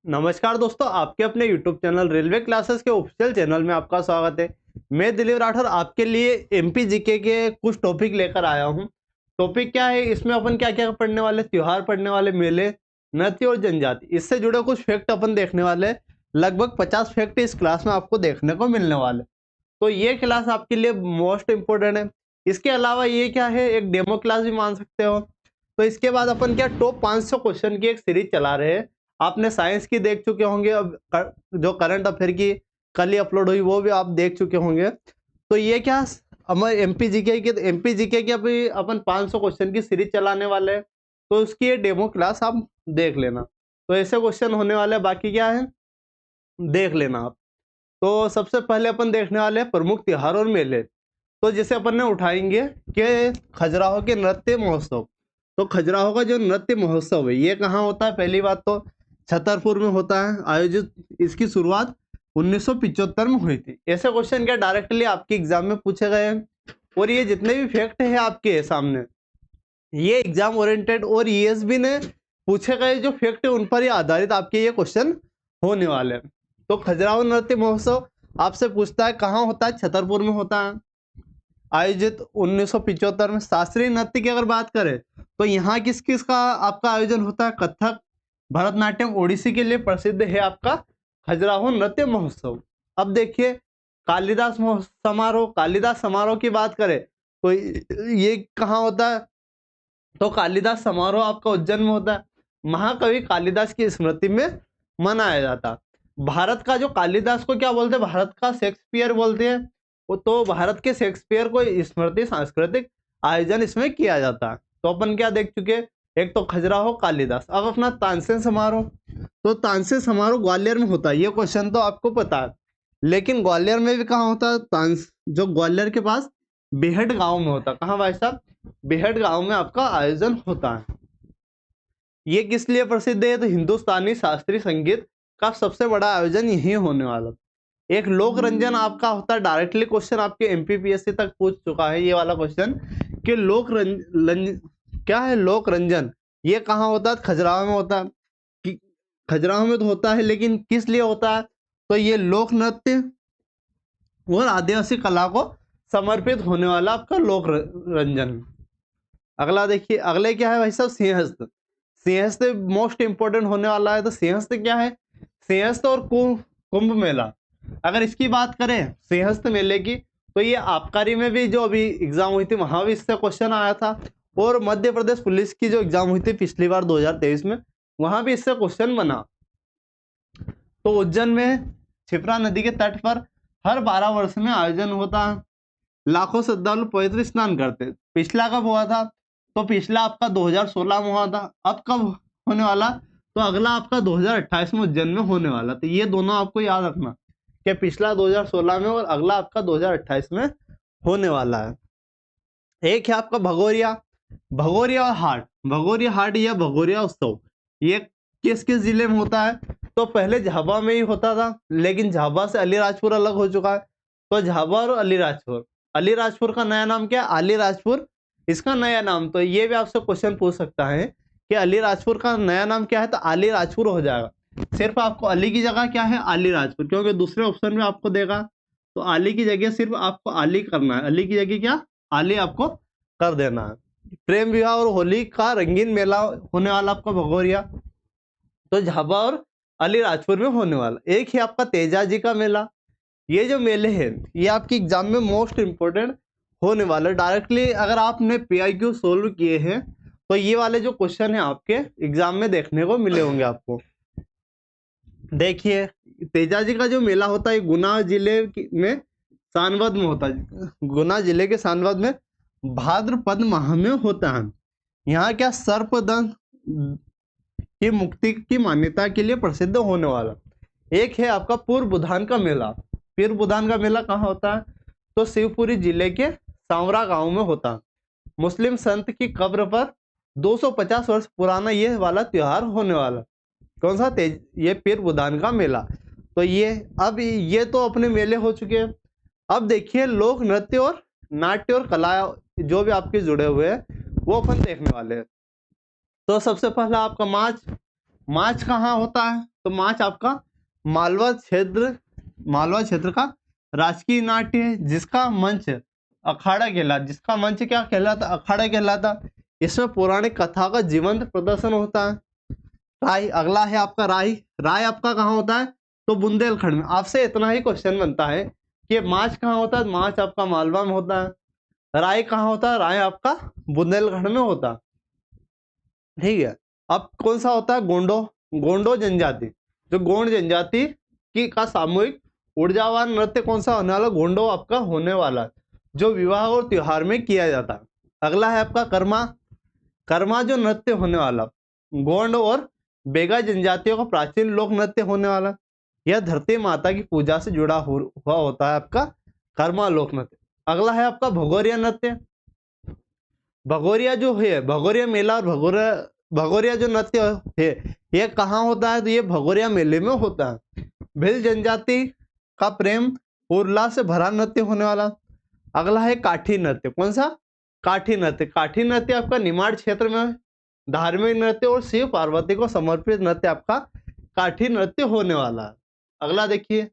नमस्कार दोस्तों, आपके अपने YouTube चैनल रेलवे क्लासेस के ऑफिशियल चैनल में आपका स्वागत है। मैं दिलीप राठौर आपके लिए एमपी जीके के कुछ टॉपिक लेकर आया हूं। टॉपिक क्या है, इसमें अपन क्या क्या पढ़ने वाले, त्योहार पढ़ने वाले, मेले, नृत्य और जनजाति, इससे जुड़े कुछ फैक्ट अपन देखने वाले। लगभग 50 फैक्ट इस क्लास में आपको देखने को मिलने वाले। तो ये क्लास आपके लिए मोस्ट इम्पोर्टेंट है। इसके अलावा ये क्या है, एक डेमो क्लास भी मान सकते हो। तो इसके बाद अपन क्या टॉप 500 क्वेश्चन की एक सीरीज चला रहे हैं। आपने साइंस की देख चुके होंगे, अब जो करंट अफेयर की कल ही अपलोड हुई वो भी आप देख चुके होंगे। तो ये क्या हमारे एमपी जीके की अभी अपन 500 क्वेश्चन की सीरीज चलाने वाले हैं। तो उसकी ये डेमो क्लास आप देख लेना। तो ऐसे क्वेश्चन होने वाले हैं, बाकी क्या है देख लेना आप। तो सबसे पहले अपन देखने वाले हैं प्रमुख त्योहार और मेले। तो जिसे अपन ने उठाएंगे कि खजुराहो के नृत्य महोत्सव। तो खजुराहो का जो नृत्य महोत्सव है ये कहाँ होता है, पहली बात तो छतरपुर में होता है आयोजित। इसकी शुरुआत 1975 में हुई थी। ऐसे क्वेश्चन क्या डायरेक्टली आपके एग्जाम में पूछे गए हैं। और ये जितने भी फैक्ट है आपके सामने, ये एग्जाम ओरिएंटेड और ईएसबी ने पूछे गए जो फैक्ट है उन पर ही आधारित आपके ये क्वेश्चन होने वाले हैं। तो खजुराहो नृत्य महोत्सव आपसे पूछता है कहाँ होता है, छतरपुर में होता है, आयोजित 1975 में। शास्त्रीय नृत्य की अगर बात करें तो यहाँ किस किस का आपका आयोजन होता है, कथक, भरतनाट्यम, ओडिसी के लिए प्रसिद्ध है आपका खजुराहो नृत्य महोत्सव। अब देखिए कालिदास समारोह की बात करें तो ये कहाँ होता है, तो कालिदास समारोह आपका उज्जैन में होता है। महाकवि कालिदास की स्मृति में मनाया जाता है। भारत का जो कालिदास को क्या बोलते हैं, भारत का शेक्सपियर बोलते हैं। तो भारत के शेक्सपियर को स्मृति सांस्कृतिक आयोजन इसमें किया जाता है। तो अपन क्या देख चुके, एक तो खजुराहो, कालिदास। अब अपना तानसेन समारोह। तो तानसेन समारोह ग्वालियर में होता है, ये क्वेश्चन तो आपको पता है। लेकिन ग्वालियर में भी कहाँ होता है, जो ग्वालियर के पास बेहट गांव में होता है। कहाँ भाई साहब, बेहट गांव में आपका आयोजन होता है। ये किस लिए प्रसिद्ध है, तो हिंदुस्तानी शास्त्रीय संगीत का सबसे बड़ा आयोजन यही होने वाला। एक लोक रंजन आपका होता है, डायरेक्टली क्वेश्चन आपके एमपीपीएससी तक पूछ चुका है ये वाला क्वेश्चन कि क्या है लोक रंजन, ये कहाँ होता है, खजुराहो में होता है। खजुराहो में तो होता है, लेकिन किस लिए होता है, तो ये लोक नृत्य और आदिवासी कला को समर्पित होने वाला आपका लोक रंजन। अगला देखिए, अगले क्या है भाई साहब, सिंहस्थ। सिंहस्थ मोस्ट इंपोर्टेंट होने वाला है। तो सिंहस्थ क्या है, सिंहस्थ और कुंभ मेला। अगर इसकी बात करें सिंहस्थ मेले की, तो ये आबकारी में भी जो अभी एग्जाम हुई थी वहां भी इससे क्वेश्चन आया था। और मध्य प्रदेश पुलिस की जो एग्जाम हुई थी पिछली बार 2023 में, वहां भी इससे क्वेश्चन बना। तो उज्जैन में क्षिप्रा नदी के तट पर हर 12 वर्ष में आयोजन होता है। लाखों श्रद्धालु पवित्र स्नान करते। पिछला कब हुआ था, तो पिछला आपका 2016 में हुआ था। अब कब होने वाला, तो अगला आपका 2028 में उज्जैन में होने वाला। तो ये दोनों आपको याद रखना कि पिछला 2016 में और अगला आपका 2028 में होने वाला है। एक है आपका भगोरिया हाट या भगोरिया उत्सव। ये किस किस जिले में होता है, तो पहले झाबा में ही होता था, लेकिन झाबा से अलीराजपुर अलग हो चुका है। तो झाबा और अलीराजपुर का नया नाम क्या है, अलीराजपुर इसका नया नाम। तो ये भी आपसे क्वेश्चन पूछ सकता है कि अलीराजपुर का नया नाम क्या है, तो अलीराजपुर हो जाएगा। सिर्फ आपको अली की जगह क्या है, अलीराजपुर, क्योंकि दूसरे ऑप्शन में आपको देगा तो अली की जगह सिर्फ आपको अली करना है। अली की जगह क्या, अली आपको कर देना है। प्रेम विवाह और होली का रंगीन मेला होने वाला आपका भगोरिया, तो झाबा और अलीराजपुर में होने वाला। एक है आपका तेजाजी का मेला। ये जो मेले हैं ये आपकी एग्जाम में मोस्ट इंपोर्टेंट होने वाला। डायरेक्टली अगर आपने पीआईक्यू सोल्व किए हैं तो ये वाले जो क्वेश्चन है आपके एग्जाम में देखने को मिले होंगे आपको। देखिए, तेजाजी का जो मेला होता है गुना जिले में सानवद में होता है। गुना जिले के सानवद में भाद्रपद माह में होता है। यहाँ क्या सर्पदंश की मुक्ति की मान्यता के लिए प्रसिद्ध होने वाला। एक है आपका पूर्व बुधान का मेला। पूर्व बुधान का मेला कहाँ होता है, तो शिवपुरी जिले के सांवरा गांव में होता है। मुस्लिम संत की कब्र पर 250 वर्ष पुराना ये वाला त्योहार होने वाला। कौन सा, ये पीर बुधान का मेला। तो ये तो अपने मेले हो चुके हैं। अब देखिए लोक नृत्य और नाट्य और कला जो भी आपके जुड़े हुए हैं वो अपन देखने वाले हैं। तो सबसे पहला आपका मार्च कहाँ होता है? तो मार्च आपका मालवा क्षेत्र का राजकीय नाट्य है, जिसका मंच अखाड़ा कहलाता। जिसका मंच क्या कहलाता? अखाड़ा कहलाता। इसमें पौराणिक कथा का जीवंत प्रदर्शन होता है। राय, अगला है आपका राय। राय आपका कहाँ होता है? तो बुंदेलखंड में। आपसे इतना ही क्वेश्चन बनता है कि मार्च कहाँ होता है? मार्च आपका मालवा में होता है। राय कहाँ होता है? राय आपका बुंदेलखंड में होता है। ठीक है। अब कौन सा होता है? गोंडो। गोंडो जनजाति, जो गोंड जनजाति की का सामूहिक ऊर्जावान नृत्य कौन सा होने वाला? गोंडो आपका होने वाला, जो विवाह और त्योहार में किया जाता है। अगला है आपका कर्मा। कर्मा जो नृत्य होने वाला, गोंड और बेगा जनजातियों का प्राचीन लोक नृत्य होने वाला। यह धरती माता की पूजा से जुड़ा हुआ होता है आपका कर्मा लोक नृत्य। अगला है आपका भगोरिया नृत्य। भगोरिया जो है, भगोरिया मेला और भगोरिया जो नृत्य है, ये कहाँ होता है? तो ये भगोरिया मेले में होता है। भिल जनजाति का प्रेम और उल्लास से भरा नृत्य होने वाला। अगला है काठी नृत्य। कौन सा? काठी नृत्य। काठी नृत्य आपका निमाड़ क्षेत्र में धार्मिक नृत्य और शिव पार्वती को समर्पित नृत्य आपका काठी नृत्य होने वाला है। अगला देखिए,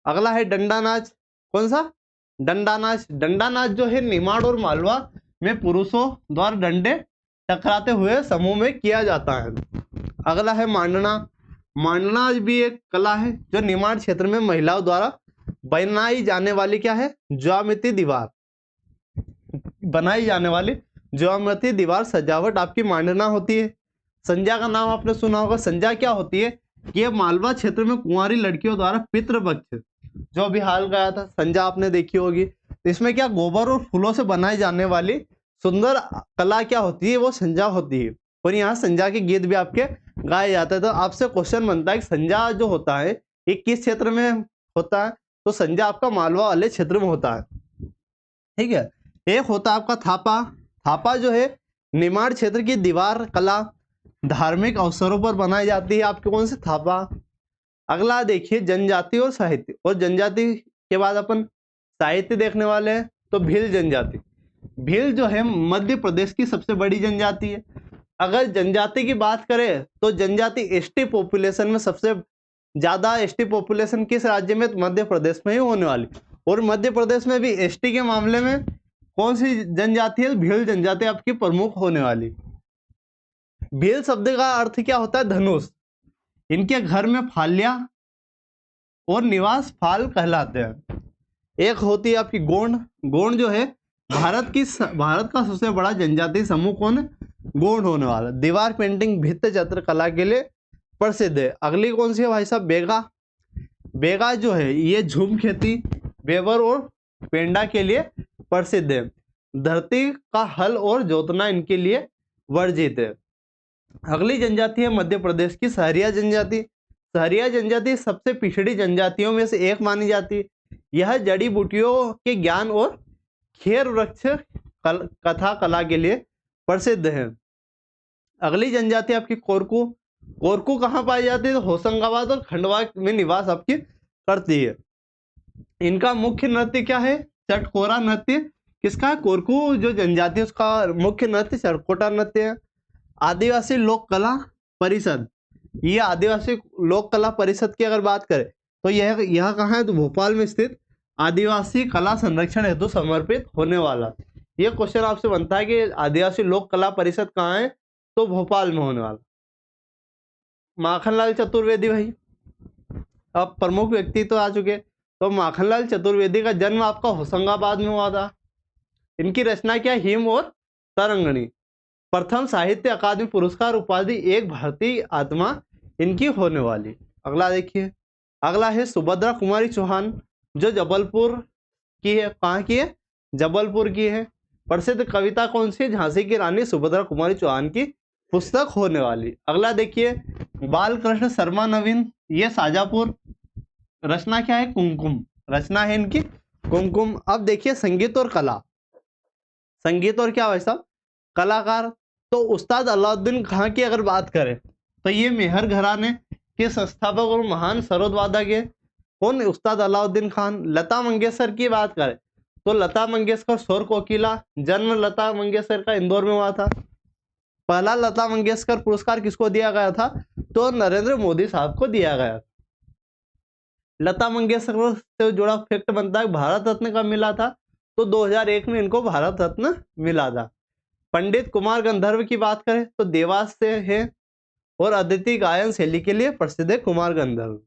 अगला है डंडा नाच। कौन सा? डंडा नाच। डंडा नाच जो है निमाड़ और मालवा में पुरुषों द्वारा डंडे टकराते हुए समूह में किया जाता है। अगला है मांडना। मांडना भी एक कला है जो निमाड़ क्षेत्र में महिलाओं द्वारा बनाई जाने वाली क्या है? ज्यामिति दीवार। बनाई जाने वाली ज्यामिति दीवार सजावट आपकी मांडना होती है। संजा का नाम आपने सुना होगा। संजा क्या होती है? कि ये मालवा क्षेत्र में कुंवारी लड़कियों द्वारा पितृपक्ष जो अभी हाल गया था, संजा आपने देखी होगी। तो इसमें क्या गोबर और फूलों से बनाई जाने वाली सुंदर कला क्या होती है? वो संजा होती है। और यहाँ संजा के गीत भी आपके गाए जाते हैं। तो आपसे क्वेश्चन बनता है कि संजा जो होता है ये किस क्षेत्र में होता है? तो संजा आपका मालवा वाले क्षेत्र में होता है। ठीक है। एक होता है आपका थापा। थापा जो है निमाड़ क्षेत्र की दीवार कला धार्मिक अवसरों पर बनाई जाती है आपके। कौन से? थापा। अगला देखिए जनजाति और साहित्य। और जनजाति के बाद अपन साहित्य देखने वाले हैं। तो भील जनजाति। भील जो है मध्य प्रदेश की सबसे बड़ी जनजाति है। अगर जनजाति की बात करें तो जनजाति एसटी पॉपुलेशन में सबसे ज्यादा एसटी पॉपुलेशन किस राज्य में? तो मध्य प्रदेश में ही होने वाली। और मध्य प्रदेश में भी एसटी के मामले में कौन सी जनजाति है? भील जनजाति आपकी प्रमुख होने वाली। भील शब्द का अर्थ क्या होता है? धनुष। इनके घर में फालियां और निवास फाल कहलाते हैं। एक होती है आपकी गोंड। गोंड जो है भारत का सबसे बड़ा जनजाति समूह कौन है? गोंड होने वाला। दीवार पेंटिंग भित्ति चित्र कला के लिए प्रसिद्ध है। अगली कौन सी है भाई साहब? बेगा। बेगा जो है ये झूम खेती, बेवर और पेंडा के लिए प्रसिद्ध है। धरती का हल और जोतना इनके लिए वर्जित है। अगली जनजाति है मध्य प्रदेश की सहरिया जनजाति। सहरिया जनजाति सबसे पिछड़ी जनजातियों में से एक मानी जाती है। यह जड़ी बूटियों के ज्ञान और खेर वृक्ष कथा कला के लिए प्रसिद्ध है। अगली जनजाति आपकी कोरकू। कोरकू कहाँ पाई जाती है? तो होशंगाबाद और खंडवा में निवास आपकी करती है। इनका मुख्य नृत्य क्या है? चटकोरा नृत्य। किसका है? कोरकू जो जनजाति उसका मुख्य नृत्य चटकोरा नृत्य है। आदिवासी लोक कला परिषद। ये आदिवासी लोक कला परिषद की अगर बात करें तो यह कहाँ है? तो भोपाल में स्थित आदिवासी कला संरक्षण हेतु समर्पित होने वाला। ये क्वेश्चन आपसे बनता है कि आदिवासी लोक कला परिषद कहाँ है? तो भोपाल में होने वाला। माखनलाल चतुर्वेदी भाई अब प्रमुख व्यक्ति तो आ चुके। तो माखनलाल चतुर्वेदी का जन्म आपका होशंगाबाद में हुआ था। इनकी रचना क्या? हिम और तरंगणी। प्रथम साहित्य अकादमी पुरस्कार उपाधि एक भारतीय आत्मा इनकी होने वाली। अगला देखिए, अगला है सुभद्रा कुमारी चौहान जो जबलपुर की है। कहाँ की है? जबलपुर की है। प्रसिद्ध कविता कौन सी? झांसी की रानी सुभद्रा कुमारी चौहान की पुस्तक होने वाली। अगला देखिए बाल कृष्ण शर्मा नवीन, ये शाजापुर। रचना क्या है? कुमकुम। रचना है इनकी कुमकुम। अब देखिए संगीत और कला। संगीत और क्या भाई साहब? कलाकार। तो उस्ताद अलाउद्दीन खां की अगर बात करें तो ये मेहर घराने के संस्थापक और महान सरोद वादक है। कौन? उस्ताद अलाउद्दीन खान। लता मंगेशकर की बात करें तो लता मंगेशकर स्वर कोकिला। जन्म लता मंगेशकर का इंदौर में हुआ था। पहला लता मंगेशकर पुरस्कार किसको दिया गया था? तो नरेंद्र मोदी साहब को दिया गया। लता मंगेशकर से जुड़ा फैक्ट बनता है, भारत रत्न कब मिला था? तो 2001 में इनको भारत रत्न मिला था। पंडित कुमार गंधर्व की बात करें तो देवास से है और अद्वितीय गायन शैली के लिए प्रसिद्ध है कुमार गंधर्व।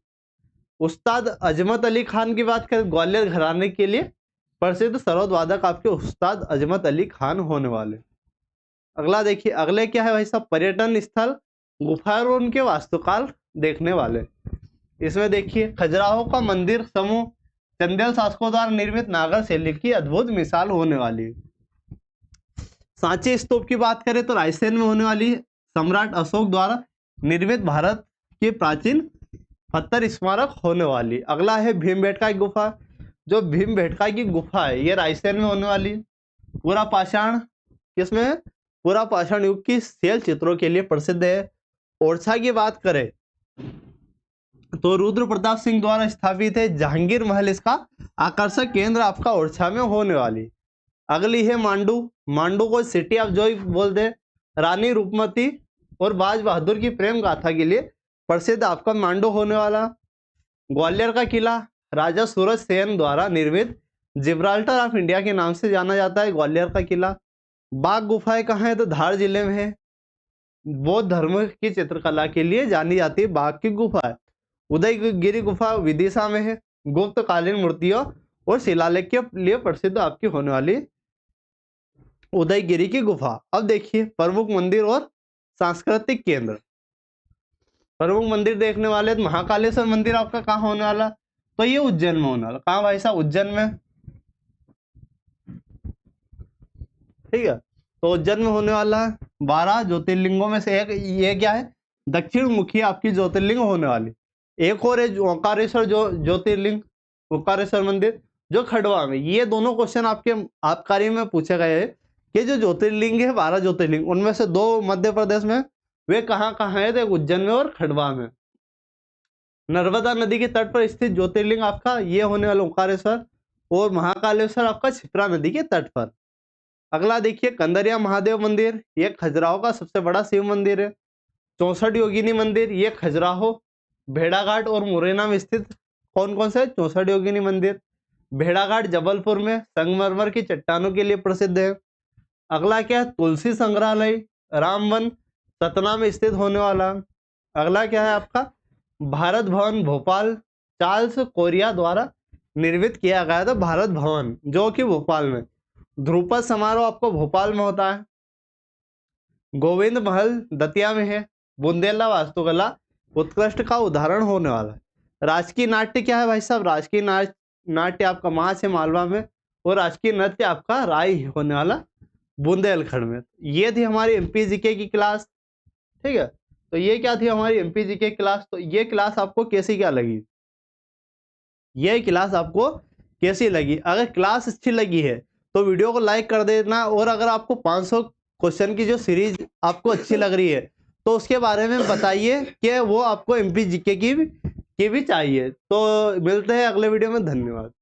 उस्ताद अजमत अली खान की बात करें, ग्वालियर घराने के लिए प्रसिद्ध सरोद वादक आपके उस्ताद अजमत अली खान होने वाले। अगला देखिए, अगले क्या है भाई साहब? पर्यटन स्थल, गुफा और उनके वास्तुकाल देखने वाले। इसमें देखिए खजुराहो का मंदिर समूह चंदेल शासकों द्वारा निर्मित नागर शैली की अद्भुत मिसाल होने वाली है। सांची स्तूप की बात करें तो रायसेन में होने वाली सम्राट अशोक द्वारा निर्मित भारत के प्राचीन पत्थर स्मारक होने वाली। अगला है भीमबेटका की गुफा, जो भीमबेटका की गुफा है ये रायसेन में होने वाली। पूरा पाषाण किसमें है? पूरा पाषाण युग की शैल चित्रों के लिए प्रसिद्ध है। ओरछा की बात करें तो रुद्र प्रताप सिंह द्वारा स्थापित है जहांगीर महल, इसका आकर्षक केंद्र आपका ओरछा में होने वाली। अगली है मांडू, मांडू को सिटी ऑफ जॉय बोलते हैं। रानी रूपमती और बाज बहादुर की प्रेम गाथा के लिए प्रसिद्ध आपका मांडू होने वाला। ग्वालियर का किला राजा सूरज सेन द्वारा निर्मित जिब्राल्टर ऑफ इंडिया के नाम से जाना जाता है ग्वालियर का किला। बाघ गुफाएं कहाँ है? तो धार जिले में है। बौद्ध धर्म की चित्रकला के लिए जानी जाती है बाघ की गुफा है। उदयगिरी गुफा विदिशा में है। गुप्तकालीन मूर्तियों और शिलालेख के लिए प्रसिद्ध आपकी होने वाली उदयगिरी की गुफा। अब देखिए प्रमुख मंदिर और सांस्कृतिक केंद्र। प्रमुख मंदिर देखने वाले तो महाकालेश्वर मंदिर आपका कहाँ होने वाला? तो ये उज्जैन में होने वाला। कहाँ भाई साहब? उज्जैन में, ठीक है। तो उज्जैन में होने वाला 12 ज्योतिर्लिंगों में से एक ये क्या है? दक्षिण मुखी आपकी ज्योतिर्लिंग होने वाली। एक और है ओंकारेश्वर ज्योतिर्लिंग, ओंकारेश्वर मंदिर जो खंडवा में। ये दोनों क्वेश्चन आपके आबकारी में पूछे गए हैं कि जो ज्योतिर्लिंग है 12 ज्योतिर्लिंग, उनमें से 2 मध्य प्रदेश में, वे कहाँ कहाँ है? तो उज्जैन में और खंडवा में। नर्मदा नदी के तट पर स्थित ज्योतिर्लिंग आपका ये होने वाला ओंकारेश्वर, और महाकालेश्वर आपका क्षिप्रा नदी के तट पर। अगला देखिए कंदरिया महादेव मंदिर, ये खजुराहो का सबसे बड़ा शिव मंदिर है। 64 योगिनी मंदिर, ये खजुराहो, भेड़ाघाट और मुरैना में स्थित कौन कौन से? 64 योगिनी मंदिर। भेड़ाघाट जबलपुर में संगमरमर की चट्टानों के लिए प्रसिद्ध है। अगला क्या है? तुलसी संग्रहालय रामवन सतना में स्थित होने वाला। अगला क्या है आपका? भारत भवन भोपाल, चार्ल्स कोरिया द्वारा निर्मित किया गया था भारत भवन, जो कि भोपाल में। ध्रुपद समारोह आपको भोपाल में होता है। गोविंद महल दतिया में है। बुंदेला वास्तुकला उत्कृष्ट का उदाहरण होने वाला है। राजकीय नाट्य क्या है भाई साहब? राजकीय नाट्य आपका माछ है मालवा में, और राजकीय नृत्य आपका राय होने वाला बुंदेलखंड में। ये थी हमारी एमपी जीके की क्लास, ठीक है। तो ये क्या थी हमारी एमपी जीके क्लास। तो ये क्लास आपको कैसी क्या लगी? ये क्लास आपको कैसी लगी? अगर क्लास अच्छी लगी है तो वीडियो को लाइक कर देना, और अगर आपको 500 क्वेश्चन की जो सीरीज आपको अच्छी लग रही है तो उसके बारे में बताइए कि वो आपको एमपी जीके की भी चाहिए। तो मिलते हैं अगले वीडियो में। धन्यवाद।